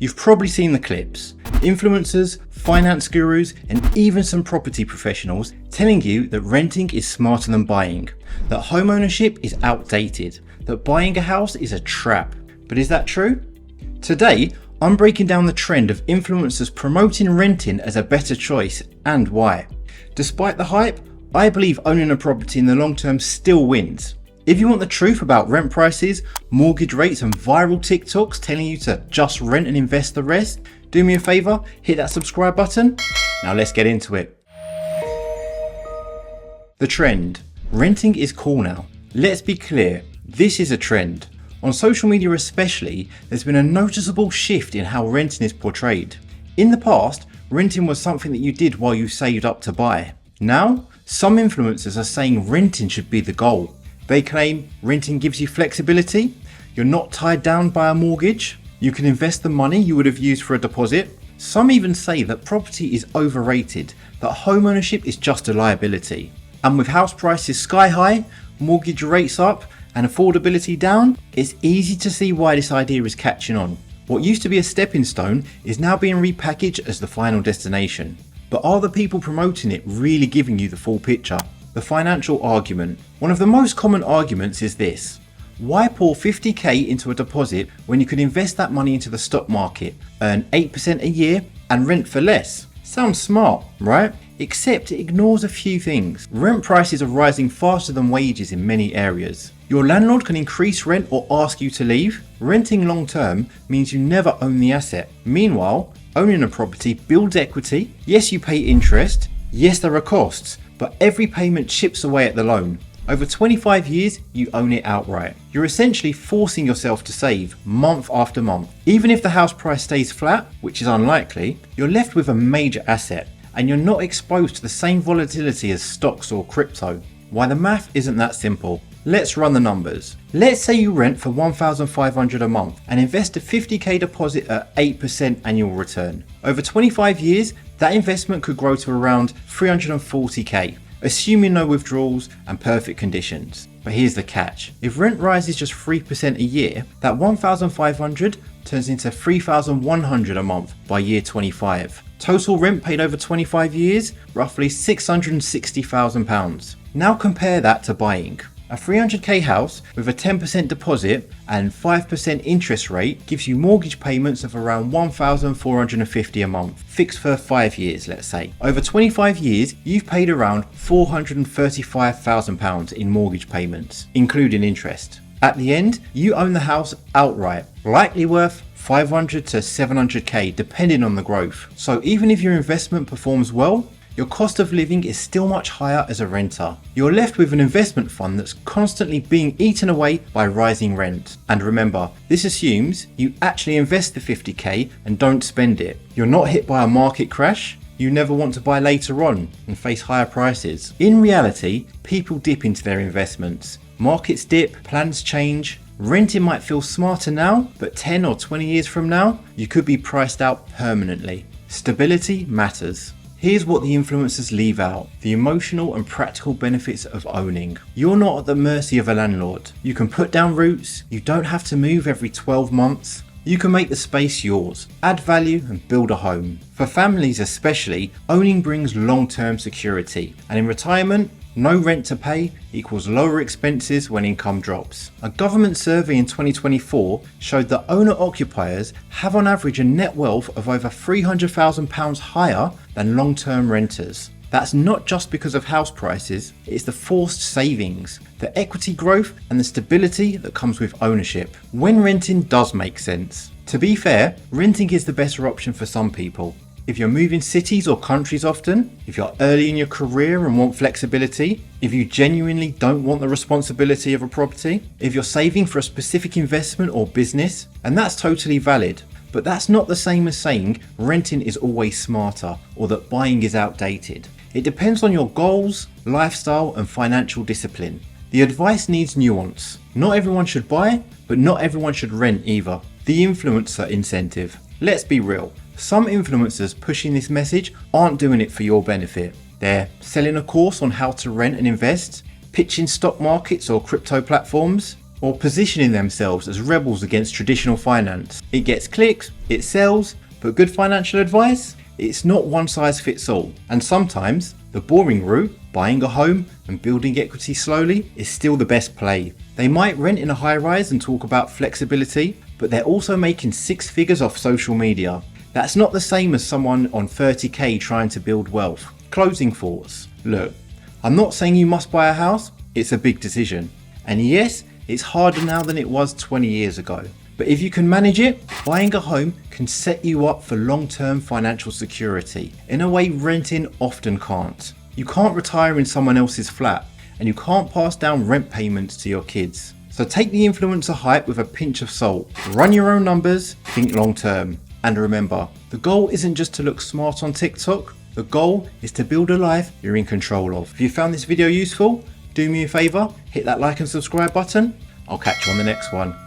You've probably seen the clips. Influencers, finance gurus, and even some property professionals telling you that renting is smarter than buying, that home ownership is outdated, that buying a house is a trap. But is that true? Today, I'm breaking down the trend of influencers promoting renting as a better choice and why. Despite the hype, I believe owning a property in the long term still wins. If you want the truth about rent prices, mortgage rates and viral TikToks telling you to just rent and invest the rest, do me a favour, hit that subscribe button. Now let's get into it. The trend. Renting is cool now. Let's be clear, this is a trend. On social media especially, there's been a noticeable shift in how renting is portrayed. In the past, renting was something that you did while you saved up to buy. Now, some influencers are saying renting should be the goal. They claim renting gives you flexibility, you're not tied down by a mortgage, you can invest the money you would have used for a deposit. Some even say that property is overrated, that home ownership is just a liability. And with house prices sky high, mortgage rates up, and affordability down, it's easy to see why this idea is catching on. What used to be a stepping stone is now being repackaged as the final destination. But are the people promoting it really giving you the full picture? The financial argument. One of the most common arguments is this. Why pour 50k into a deposit when you could invest that money into the stock market, earn 8% a year and rent for less? Sounds smart, right? Except it ignores a few things. Rent prices are rising faster than wages in many areas. Your landlord can increase rent or ask you to leave. Renting long term means you never own the asset. Meanwhile, owning a property builds equity. Yes, you pay interest. Yes, there are costs, but every payment chips away at the loan. Over 25 years, you own it outright. You're essentially forcing yourself to save month after month. Even if the house price stays flat, which is unlikely, you're left with a major asset and you're not exposed to the same volatility as stocks or crypto. Why the math isn't that simple. Let's run the numbers. Let's say you rent for $1,500 a month and invest a 50k deposit at 8% annual return. Over 25 years, that investment could grow to around 340k, assuming no withdrawals and perfect conditions. But here's the catch. If rent rises just 3% a year, that 1,500 turns into 3,100 a month by year 25. Total rent paid over 25 years, roughly £660,000. Now compare that to buying. A 300k house with a 10% deposit and 5% interest rate gives you mortgage payments of around $1,450 a month, fixed for 5 years, let's say. Over 25 years, you've paid around £435,000 in mortgage payments, including interest. At the end, you own the house outright, likely worth 500 to 700k depending on the growth. So even if your investment performs well, your cost of living is still much higher as a renter. You're left with an investment fund that's constantly being eaten away by rising rent. And remember, this assumes you actually invest the 50k and don't spend it. You're not hit by a market crash. You never want to buy later on and face higher prices. In reality, people dip into their investments. Markets dip, plans change. Renting might feel smarter now, but 10 or 20 years from now, you could be priced out permanently. Stability matters. Here's what the influencers leave out: the emotional and practical benefits of owning. You're not at the mercy of a landlord. You can put down roots, you don't have to move every 12 months. You can make the space yours, add value and build a home. For families especially, owning brings long-term security, and in retirement, no rent to pay equals lower expenses when income drops. A government survey in 2024 showed that owner-occupiers have on average a net wealth of over £300,000 higher than long-term renters. That's not just because of house prices, it's the forced savings, the equity growth and the stability that comes with ownership. When renting does make sense. To be fair, renting is the better option for some people. If you're moving cities or countries often, if you're early in your career and want flexibility, if you genuinely don't want the responsibility of a property, if you're saving for a specific investment or business, and that's totally valid. But that's not the same as saying renting is always smarter or that buying is outdated. It depends on your goals, lifestyle, and financial discipline. The advice needs nuance. Not everyone should buy, but not everyone should rent either. The influencer incentive. Let's be real. Some influencers pushing this message aren't doing it for your benefit. They're selling a course on how to rent and invest, pitching stock markets or crypto platforms. or positioning themselves as rebels against traditional finance. It gets clicks, it sells, but good financial advice? It's not one size fits all. And sometimes the boring route, buying a home and building equity slowly, is still the best play. They might rent in a high rise and talk about flexibility, but they're also making 6 figures off social media. That's not the same as someone on 30k trying to build wealth. Closing thoughts. Look, I'm not saying you must buy a house, it's a big decision. And yes, it's harder now than it was 20 years ago. But if you can manage it, buying a home can set you up for long-term financial security in a way renting often can't. You can't retire in someone else's flat, and you can't pass down rent payments to your kids. So take the influencer hype with a pinch of salt. Run your own numbers, think long-term. And remember, the goal isn't just to look smart on TikTok. The goal is to build a life you're in control of. If you found this video useful, do me a favor, hit that like and subscribe button. I'll catch you on the next one.